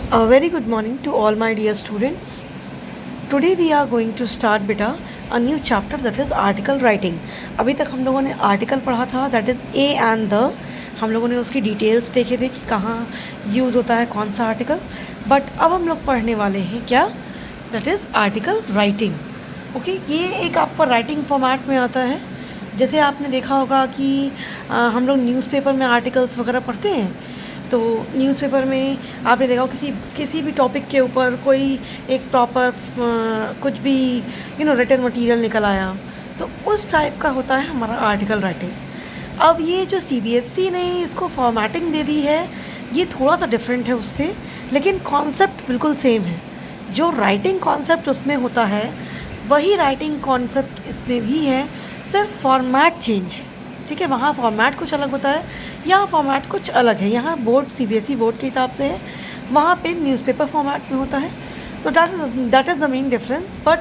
A very good morning to all my dear students. Today we are going to start beta a new chapter that is article writing. अभी तक हम लोगों ने article पढ़ा था that is a and the. हम लोगों ने उसकी डिटेल्स देखे थे कि कहाँ यूज़ होता है कौन सा आर्टिकल. बट अब हम लोग पढ़ने वाले हैं क्या, that is article writing. Okay, ये एक आपका राइटिंग फॉर्मेट में आता है. जैसे आपने देखा होगा कि हम लोग न्यूज़पेपर में आर्टिकल्स वगैरह पढ़ते हैं, तो न्यूज़पेपर में आपने देखा किसी भी टॉपिक के ऊपर कोई एक प्रॉपर कुछ भी रिटन मटेरियल निकल आया, तो उस टाइप का होता है हमारा आर्टिकल राइटिंग. अब ये जो CBSE ने इसको फॉर्मेटिंग दे दी है, ये थोड़ा सा डिफरेंट है उससे, लेकिन कॉन्सेप्ट बिल्कुल सेम है. जो राइटिंग कॉन्सेप्ट उसमें होता है वही राइटिंग कॉन्सेप्ट इसमें भी है, सिर्फ फॉर्मेट चेंज है. ठीक है, वहाँ फॉर्मेट कुछ अलग होता है, यहाँ फॉर्मेट कुछ अलग है. यहाँ बोर्ड CBSE बोर्ड के हिसाब से है, वहाँ पे न्यूज़पेपर फॉर्मेट में होता है. तो that is the main difference, but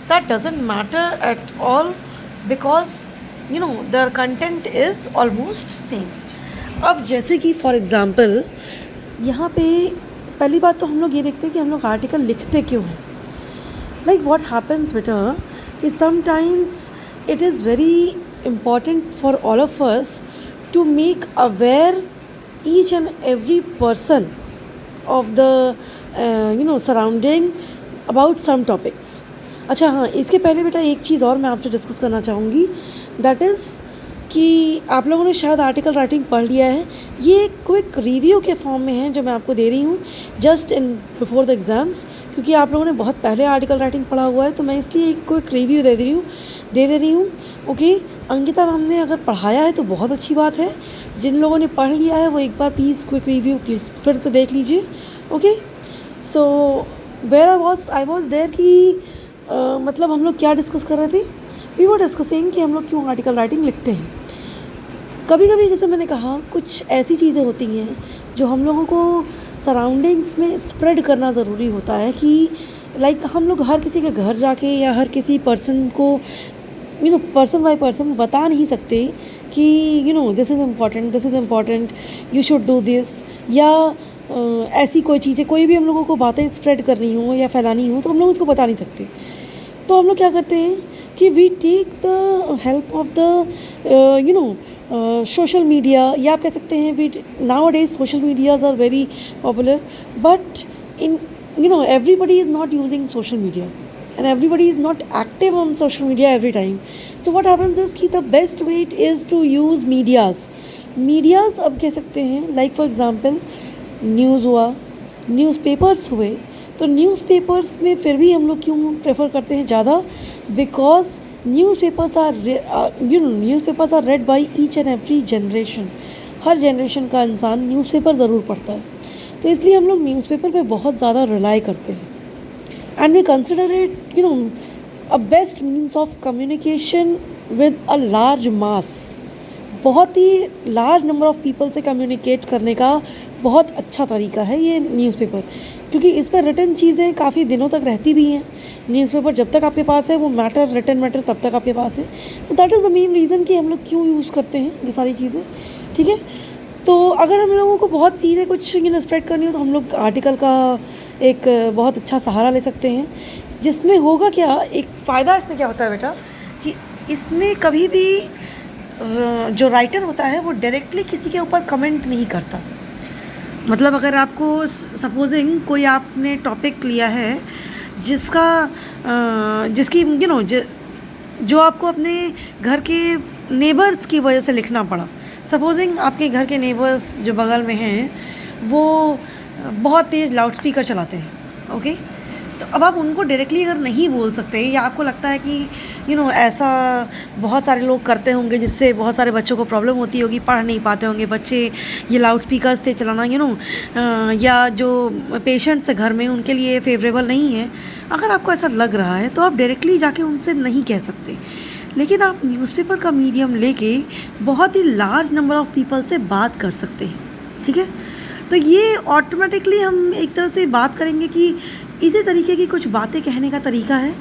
that doesn't matter at all because the content is almost same. अब जैसे कि फॉर एग्ज़ाम्पल यहाँ पे पहली बात तो हम लोग ये देखते हैं कि हम लोग आर्टिकल लिखते क्यों हैं. लाइक व्हाट हैपन्स बेटा कि sometimes it is very important for all of us to make aware each and every person of the surrounding about some topics. अच्छा हाँ, इसके पहले बेटा एक चीज़ और मैं आपसे डिस्कस करना चाहूँगी, दैट इज़ कि आप लोगों ने शायद आर्टिकल राइटिंग पढ़ लिया है. ये एक क्विक रिव्यू के फॉर्म में है जो मैं आपको दे रही हूँ just in before the exams, क्योंकि आप लोगों ने बहुत पहले आर्टिकल राइटिंग पढ़ा हुआ है, तो मैं इसलिए एक क्विक रिव्यू दे दे रही हूँ. ओके, अंकिता मैम ने अगर पढ़ाया है तो बहुत अच्छी बात है. जिन लोगों ने पढ़ लिया है वो एक बार प्लीज़ क्विक रिव्यू प्लीज़ फिर से देख लीजिए. Okay, so where I was there कि मतलब हम लोग क्या डिस्कस कर रहे थे. वी वर डिस्कसिंग कि हम लोग क्यों आर्टिकल राइटिंग लिखते हैं. कभी कभी जैसे मैंने कहा कुछ ऐसी चीज़ें होती हैं जो हम लोगों को सराउंडिंग्स में स्प्रेड करना ज़रूरी होता है कि लाइक हम लोग हर किसी के घर जाके या हर किसी पर्सन को पर्सन बाय पर्सन बता नहीं सकते कि this is important you should do this, या ऐसी कोई चीज़ें कोई भी हम लोगों को बातें स्प्रेड करनी हो या फैलानी हो तो हम लोग उसको बता नहीं सकते. तो हम लोग क्या करते हैं कि we take the help of the social media, या आप कह सकते हैं we nowadays social medias are very popular, but in everybody is not using social media and everybody is not active on social media every time. So what happens is कि the best way is to use medias अब कह सकते हैं like for example news हुआ, newspapers हुए. तो newspapers में फिर भी हम लोग क्यों प्रेफर करते हैं ज़्यादा, because newspapers are read by each and every generation. हर जनरेशन का इंसान न्यूज़पेपर ज़रूर पढ़ता है, तो इसलिए हम लोग न्यूज़पेपर पे बहुत ज़्यादा रिलाई करते हैं. And we consider it a best means of communication with a large mass. बहुत ही लार्ज नंबर ऑफ पीपल से कम्युनिकेट करने का बहुत अच्छा तरीका है ये न्यूज़पेपर, क्योंकि इस पर रिटन चीज़ें काफ़ी दिनों तक रहती भी हैं. न्यूज़पेपर जब तक आपके पास है वो रिटन मैटर तब तक आपके पास है. तो that is the main reason कि हम लोग क्यों यूज़ करते हैं ये सारी चीज़ें. ठीक है, तो अगर हम लोगों को बहुत चीज़ें कुछ स्प्रेड करनी हो तो हम लोग आर्टिकल का एक बहुत अच्छा सहारा ले सकते हैं. जिसमें होगा क्या, एक फ़ायदा इसमें क्या होता है बेटा कि इसमें कभी भी जो राइटर होता है वो डायरेक्टली किसी के ऊपर कमेंट नहीं करता. मतलब अगर आपको सपोजिंग कोई आपने टॉपिक लिया है जिसकी जो आपको अपने घर के नेबर्स की वजह से लिखना पड़ा. सपोजिंग आपके घर के नेबर्स जो बगल में हैं वो बहुत तेज़ लाउड स्पीकर चलाते हैं. ओके, तो अब आप उनको डायरेक्टली अगर नहीं बोल सकते, या आपको लगता है कि ऐसा बहुत सारे लोग करते होंगे जिससे बहुत सारे बच्चों को प्रॉब्लम होती होगी, पढ़ नहीं पाते होंगे बच्चे, ये लाउड स्पीकर्स थे चलाना या जो पेशेंट्स है घर में उनके लिए फेवरेबल नहीं है. अगर आपको ऐसा लग रहा है तो आप डायरेक्टली जाके उनसे नहीं कह सकते, लेकिन आप न्यूज़पेपर का मीडियम लेके बहुत ही लार्ज नंबर ऑफ़ पीपल से बात कर सकते हैं. ठीक है, तो ये ऑटोमेटिकली हम एक तरह से बात करेंगे कि इसी तरीके की कुछ बातें कहने का तरीका है.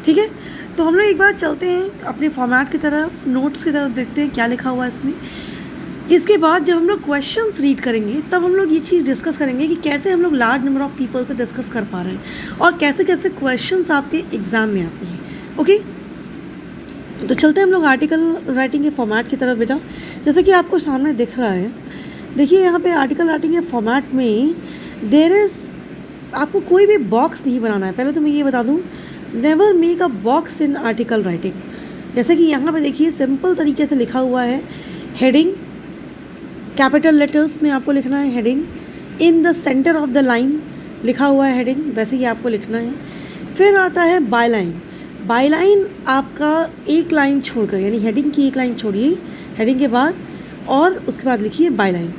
ठीक है, तो हम लोग एक बार चलते हैं अपने फॉर्मेट की तरफ, नोट्स की तरफ, देखते हैं क्या लिखा हुआ है इसमें. इसके बाद जब हम लोग क्वेश्चंस रीड करेंगे तब हम लोग ये चीज़ डिस्कस करेंगे कि कैसे हम लोग लार्ज नंबर ऑफ़ पीपल से डिस्कस कर पा रहे हैं और कैसे कैसे क्वेश्चंस आपके एग्ज़ाम में आते हैं। ओके, तो चलते हैं हम लोग आर्टिकल राइटिंग के फॉर्मेट की तरफ बेटा। जैसे कि आपको सामने दिख रहा है, देखिए यहाँ पे आर्टिकल राइटिंग के फॉर्मेट में देयर इज़, आपको कोई भी बॉक्स नहीं बनाना है। पहले तो मैं ये बता दूँ, never make a box in article writing. जैसे कि यहाँ पे देखिए सिंपल तरीके से लिखा हुआ है, हेडिंग कैपिटल लेटर्स में आपको लिखना है heading, in the centre of the line लिखा हुआ है हेडिंग, वैसे ही आपको लिखना है। फिर आता है बाय लाइन। बाय लाइन आपका एक लाइन छोड़कर, यानी हेडिंग की एक लाइन छोड़िए हेडिंग के बाद, और उसके बाद लिखिए बाय लाइन।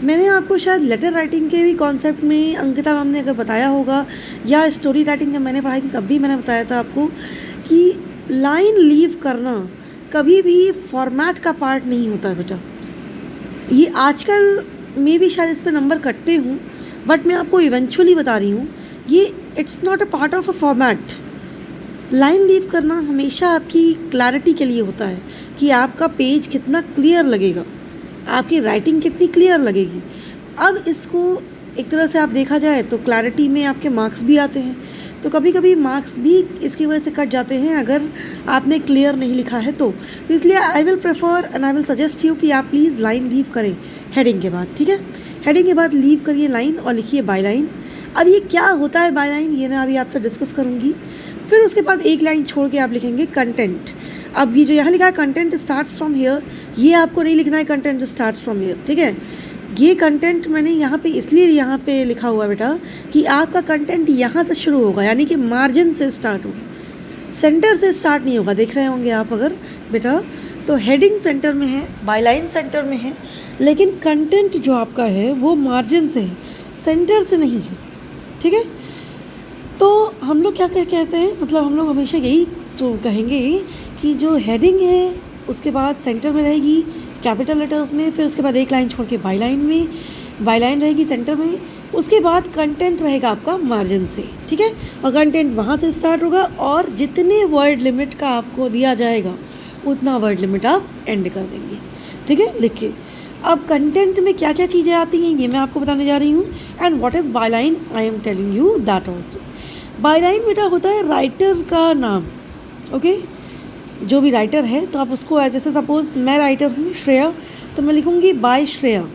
मैंने आपको शायद लेटर राइटिंग के भी कॉन्सेप्ट में अंकिता मैम ने अगर बताया होगा, या स्टोरी राइटिंग जब मैंने पढ़ाई थी तब भी मैंने बताया था आपको कि लाइन लीव करना कभी भी फॉर्मेट का पार्ट नहीं होता है बेटा। ये आजकल में भी शायद इस पर नंबर कटते हूँ, बट मैं आपको इवेंचुअली बता रही हूँ, ये it's not a part of a format. Line leave करना हमेशा आपकी क्लैरिटी के लिए होता है कि आपका पेज कितना क्लियर लगेगा, आपकी राइटिंग कितनी क्लियर लगेगी। अब इसको एक तरह से आप देखा जाए तो क्लैरिटी में आपके मार्क्स भी आते हैं, तो कभी कभी मार्क्स भी इसकी वजह से कट जाते हैं अगर आपने क्लियर नहीं लिखा है तो इसलिए I will prefer and I will suggest you कि आप प्लीज़ लाइन लीव करें हेडिंग के बाद। ठीक है, हेडिंग के बाद लीव करिए लाइन और लिखिए बाय लाइन। अब ये क्या होता है बाय लाइन, ये मैं अभी आपसे डिस्कस करूँगी। फिर उसके बाद एक लाइन छोड़ के आप लिखेंगे कंटेंट। अब ये जो यहाँ लिखा है कंटेंट स्टार्ट्स फ्रॉम हेयर, ये आपको नहीं लिखना है कंटेंट स्टार्ट्स फ्रॉम हेयर। ठीक है, ये कंटेंट मैंने यहाँ पे इसलिए यहाँ पे लिखा हुआ बेटा कि आपका कंटेंट यहाँ से शुरू होगा, यानी कि मार्जिन से स्टार्ट होगा, सेंटर से स्टार्ट नहीं होगा। देख रहे होंगे आप अगर बेटा, तो हेडिंग सेंटर में है, बाय लाइन सेंटर में है, लेकिन कंटेंट जो आपका है वो मार्जिन से है, सेंटर से नहीं है। ठीक है, तो हम लोग क्या कहते हैं, मतलब हम लोग हमेशा यही कहेंगे कि जो हेडिंग है उसके बाद सेंटर में रहेगी कैपिटल लेटर्स में, फिर उसके बाद एक लाइन छोड़ के बाय लाइन में, बाय लाइन रहेगी सेंटर में, उसके बाद कंटेंट रहेगा आपका मार्जिन से। ठीक है, और कंटेंट वहाँ से स्टार्ट होगा और जितने वर्ड लिमिट का आपको दिया जाएगा उतना वर्ड लिमिट आप एंड कर देंगे। ठीक है, लिखिए। अब कंटेंट में क्या क्या चीज़ें आती हैं ये मैं आपको बताने जा रही हूँ, and what is by line I am telling you that also. By line बेटा होता है राइटर का नाम। ओके, जो भी राइटर है तो आप उसको, जैसे सपोज मैं राइटर हूँ श्रेया, तो मैं लिखूँगी बाय श्रेया।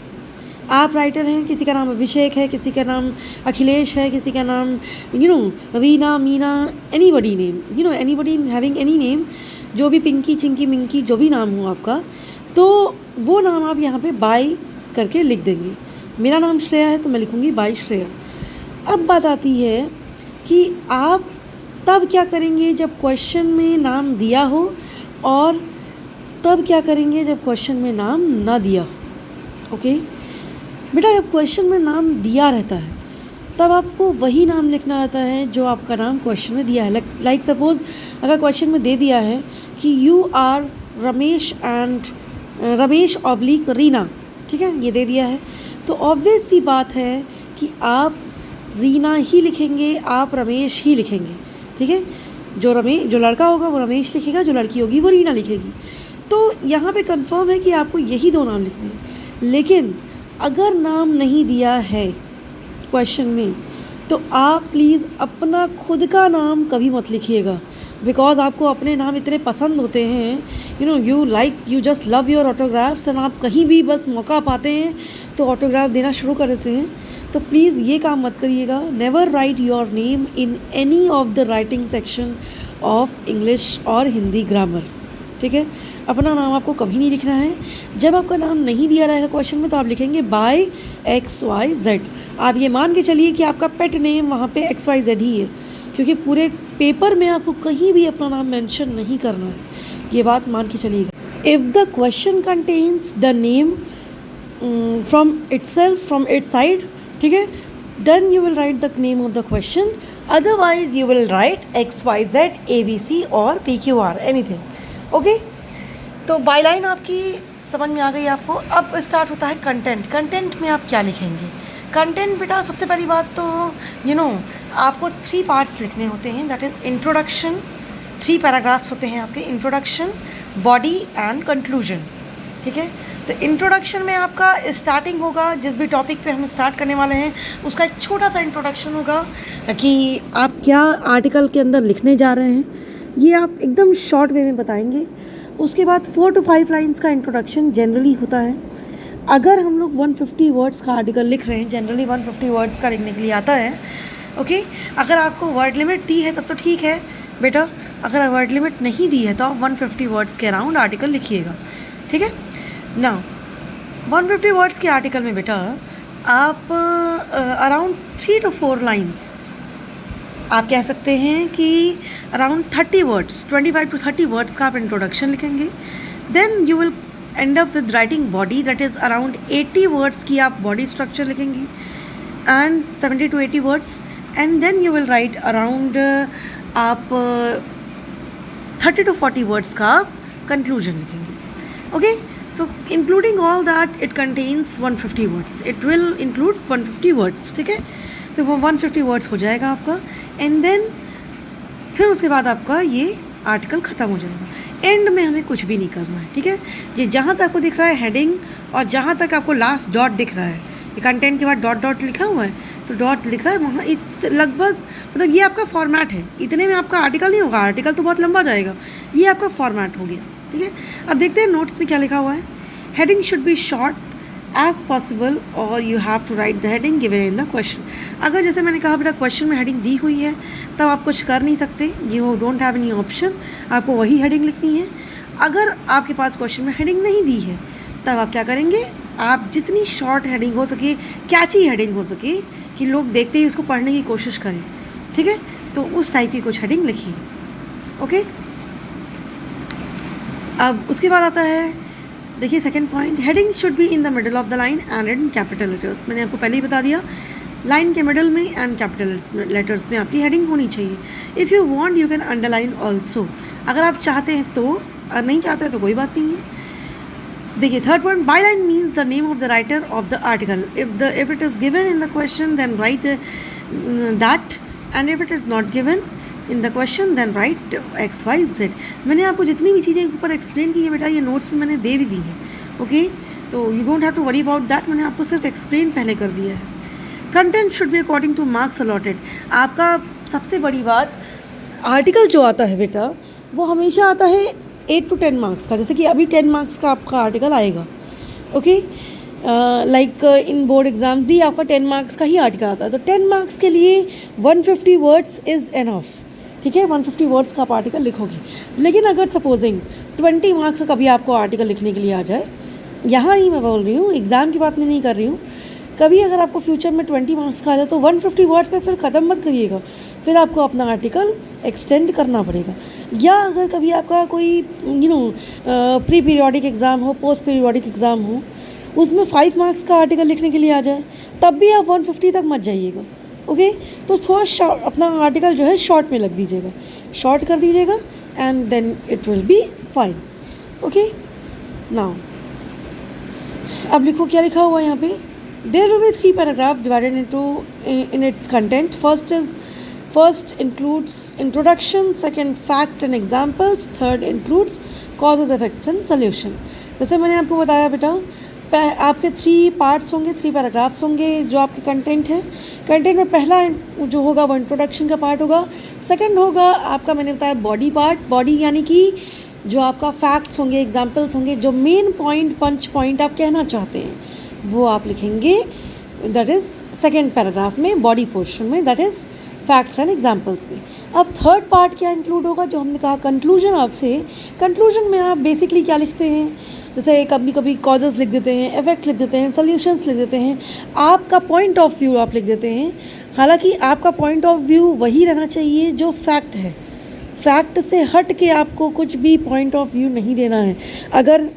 आप राइटर हैं, किसी का नाम अभिषेक है, किसी का नाम अखिलेश है, किसी का नाम Reena, Meena, anybody name, anybody having any name, जो भी पिंकी, चिंकी, मिंकी, जो भी नाम हो आपका, तो वो नाम आप यहाँ पे बाय करके लिख देंगे। मेरा नाम श्रेया है तो मैं लिखूँगी बाय श्रेया। अब बात आती है कि आप तब क्या करेंगे जब क्वेश्चन में नाम दिया हो, और तब क्या करेंगे जब क्वेश्चन में नाम ना दिया हो। ओके बेटा, जब क्वेश्चन में नाम दिया रहता है तब आपको वही नाम लिखना रहता है जो आपका नाम क्वेश्चन में दिया है। लाइक सपोज अगर क्वेश्चन में दे दिया है कि you are Ramesh and Ramesh oblique Reena, ठीक है, ये दे दिया है, तो ऑब्वियस सी बात है कि आप रीना ही लिखेंगे, आप रमेश ही लिखेंगे। ठीक है, जो लड़का होगा वो रमेश लिखेगा, जो लड़की होगी वो रीना लिखेगी। तो यहाँ पे कंफर्म है कि आपको यही दो नाम लिखने हैं। लेकिन अगर नाम नहीं दिया है क्वेश्चन में तो आप प्लीज़ अपना खुद का नाम कभी मत लिखिएगा, बिकॉज आपको अपने नाम इतने पसंद होते हैं, you just love your autographs, and आप कहीं भी बस मौका पाते हैं तो ऑटोग्राफ देना शुरू कर देते हैं। तो प्लीज़ ये काम मत करिएगा। Never write your name in any of the writing section of English और हिंदी ग्रामर। ठीक है, अपना नाम आपको कभी नहीं लिखना है। जब आपका नाम नहीं दिया रहेगा क्वेश्चन में तो आप लिखेंगे बाय XYZ। आप ये मान के चलिए कि आपका पेट नेम वहाँ पे XYZ ही है, क्योंकि पूरे पेपर में आपको कहीं भी अपना नाम मेंशन नहीं करना है, ये बात मान के चलिएगा। If the question contains the name from itself from its side, ठीक है, then you will write the name of the question, otherwise you will write XYZ ABC और PQR एनीथिंग। ओके, तो बाय लाइन आपकी समझ में आ गई आपको। अब स्टार्ट होता है कंटेंट। कंटेंट में आप क्या लिखेंगे? कंटेंट बेटा सबसे पहली बात तो आपको 3 पार्ट्स लिखने होते हैं, दैट इज़ इंट्रोडक्शन, 3 पैराग्राफ्स होते हैं आपके, इंट्रोडक्शन, बॉडी एंड कंक्लूजन। ठीक है, तो इंट्रोडक्शन में आपका स्टार्टिंग होगा, जिस भी टॉपिक पे हम स्टार्ट करने वाले हैं उसका एक छोटा सा इंट्रोडक्शन होगा कि आप क्या आर्टिकल के अंदर लिखने जा रहे हैं, ये आप एकदम शॉर्ट वे में बताएंगे। उसके बाद 4 to 5 लाइंस का इंट्रोडक्शन जनरली होता है। अगर हम लोग 150 वर्ड्स का आर्टिकल लिख रहे हैं, जनरली 150 वर्ड्स का लिखने के लिए आता है, ओके। अगर आपको वर्ड लिमिट दी है तब तो ठीक है बेटा, अगर वर्ड लिमिट नहीं दी है तो आप 150 वर्ड्स के अराउंड आर्टिकल लिखिएगा, ठीक है ना। 150 वर्ड्स के आर्टिकल में बेटा आप अराउंड 3 to 4 लाइंस, आप कह सकते हैं कि अराउंड 30 वर्ड्स, 25 to 30 वर्ड्स का आप इंट्रोडक्शन लिखेंगे। Then you will end up with writing body, that is around 80 words की आप बॉडी स्ट्रक्चर लिखेंगे and 70 to 80 words, and then you will write around आप 30 to 40 वर्ड्स का आप कंक्लूजन लिखेंगे, okay. So including all that it contains 150 words. It will include 150 words, ठीक है। तो वो 150 वर्ड्स हो जाएगा आपका, एंड देन फिर उसके बाद आपका ये आर्टिकल ख़त्म हो जाएगा। एंड में हमें कुछ भी नहीं करना है, ठीक है। ये जहाँ तक आपको दिख रहा है हेडिंग और जहाँ तक आपको लास्ट डॉट दिख रहा है, ये कंटेंट के बाद डॉट डॉट लिखा हुआ है तो डॉट लिख रहा है वहाँ, लगभग मतलब ये आपका फॉर्मेट है। इतने में आपका आर्टिकल नहीं होगा, आर्टिकल तो बहुत लंबा जाएगा, ये आपका फॉर्मेट हो गया, ठीक है। अब देखते हैं नोट्स में क्या लिखा हुआ है। Heading should be short as possible और you have to write the heading given in the question. अगर जैसे मैंने कहा बेटा क्वेश्चन में हेडिंग दी हुई है तब आप कुछ कर नहीं सकते, you don't have any option, आपको वही हेडिंग लिखनी है। अगर आपके पास क्वेश्चन में हेडिंग नहीं दी है तब आप क्या करेंगे, आप जितनी शॉर्ट हेडिंग हो सके, कैची हेडिंग हो सके कि लोग देखते ही उसको पढ़ने की कोशिश करें, ठीक है, तो उस टाइप की कुछ हेडिंग लिखिए, ओके। अब उसके बाद आता है, देखिए second point, heading should be in the middle of the line and in capital letters. मैंने आपको पहले ही बता दिया, लाइन के मिडल में एंड कैपिटल लेटर्स में आपकी हेडिंग होनी चाहिए। If you want you can underline also, अगर आप चाहते हैं तो, और नहीं चाहते हैं तो कोई बात नहीं है। देखिए third point, by line means the name of the writer of the article. If it is given in the question then write that, and if it is not given in the question then write XYZ। मैंने आपको जितनी भी चीज़ें ऊपर explain की है बेटा, ये नोट्स में मैंने दे भी दी है, ओके। तो you don't have to worry about that, मैंने आपको सिर्फ एक्सप्लेन पहले कर दिया है। Content should be according to marks allotted. आपका सबसे बड़ी बात, आर्टिकल जो आता है बेटा वो हमेशा आता है 8 to 10 मार्क्स का, जैसे कि अभी 10 मार्क्स का आपका आर्टिकल आएगा, okay. Like in board exams भी आपका 10 मार्क्स का ही आर्टिकल आता है, तो 10 मार्क्स के लिए 150 वर्ड्स इज़ एनफ, ठीक है। 150 वर्ड्स का आप आर्टिकल लिखोगे। लेकिन अगर सपोजिंग 20 मार्क्स का कभी आपको आर्टिकल लिखने के लिए आ जाए, यहाँ ही मैं बोल रही हूँ, एग्ज़ाम की बात नहीं कर रही हूँ, कभी अगर आपको फ्यूचर में 20 मार्क्स का आ जाए तो 150 वर्ड्स पे फिर ख़त्म मत करिएगा, फिर आपको अपना आर्टिकल एक्सटेंड करना पड़ेगा। या अगर कभी आपका कोई प्री पीरियोडिक एग्ज़ाम हो, पोस्ट पीरियोडिक एग्ज़ाम हो, उसमें 5 मार्क्स का आर्टिकल लिखने के लिए आ जाए, तब भी आप 150 तक मत जाइएगा, ओके। तो थोड़ा शॉर्ट अपना आर्टिकल जो है शॉर्ट में लग दीजिएगा, शॉर्ट कर दीजिएगा and then it will be fine, okay. Now अब लिखो क्या लिखा हुआ है यहाँ पे, there will be 3 paragraphs divided into in its content. First includes introduction, second fact and examples, third includes causes, effects and solution. जैसे मैंने आपको बताया बेटा, आपके 3 पार्ट्स होंगे, 3 पैराग्राफ्स होंगे जो आपके कंटेंट है। कंटेंट में पहला जो होगा वो इंट्रोडक्शन का पार्ट होगा, सेकंड होगा आपका, मैंने बताया बॉडी पार्ट, बॉडी यानी कि जो आपका फैक्ट्स होंगे, एग्जांपल्स होंगे, जो मेन पॉइंट, पंच पॉइंट आप कहना चाहते हैं वो आप लिखेंगे, दैट इज़ सेकंड पैराग्राफ में, बॉडी पोर्शन में, that is facts and examples में। अब थर्ड पार्ट क्या इंक्लूड होगा, जो हमने कहा कंक्लूजन। आपसे कंक्लूजन में आप बेसिकली क्या लिखते हैं, जैसे कभी कभी कॉजेज़ लिख देते हैं, इफेक्ट लिख देते हैं, सॉल्यूशंस लिख देते हैं, आपका पॉइंट ऑफ व्यू आप लिख देते हैं। हालांकि आपका पॉइंट ऑफ व्यू वही रहना चाहिए जो फैक्ट है, फैक्ट से हट के आपको कुछ भी पॉइंट ऑफ व्यू नहीं देना है। अगर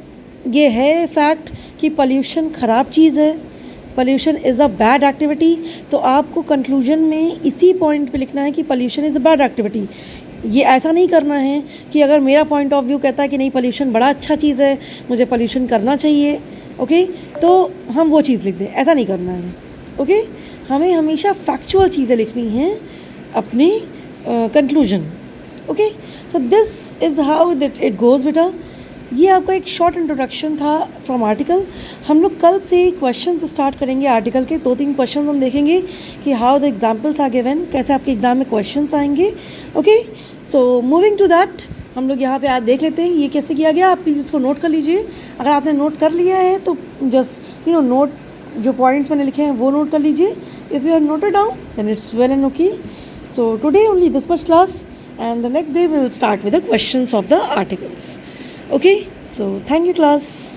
ये है फैक्ट कि पोल्यूशन ख़राब चीज़ है, pollution is a bad activity, तो आपको कंक्लूजन में इसी पॉइंट पे लिखना है कि pollution is a bad activity. ये ऐसा नहीं करना है कि अगर मेरा पॉइंट ऑफ व्यू कहता है कि नहीं पोल्यूशन बड़ा अच्छा चीज़ है, मुझे पोल्यूशन करना चाहिए, ओके, तो हम वो चीज़ लिख दें, ऐसा नहीं करना है, ओके। हमें हमेशा फैक्चुअल चीज़ें लिखनी हैं अपने conclusion, okay. So this is how it goes बेटा। ये आपका एक शॉर्ट इंट्रोडक्शन था फ्रॉम आर्टिकल। हम लोग कल से क्वेश्चन स्टार्ट करेंगे आर्टिकल के। 2-3 क्वेश्चन हम देखेंगे कि how the examples are given, कैसे आपके एग्जाम में क्वेश्चन आएंगे। Okay, so moving to that, हम लोग यहाँ पे आज देख लेते हैं ये कैसे किया गया। आप प्लीज़ इसको नोट कर लीजिए। अगर आपने नोट कर लिया है तो जस्ट नोट, जो पॉइंट्स मैंने लिखे हैं वो नोट कर लीजिए। If you are noted down then it's well and okay. So today only this much class and the next day we will start with the questions of the articles. Okay, so thank you class.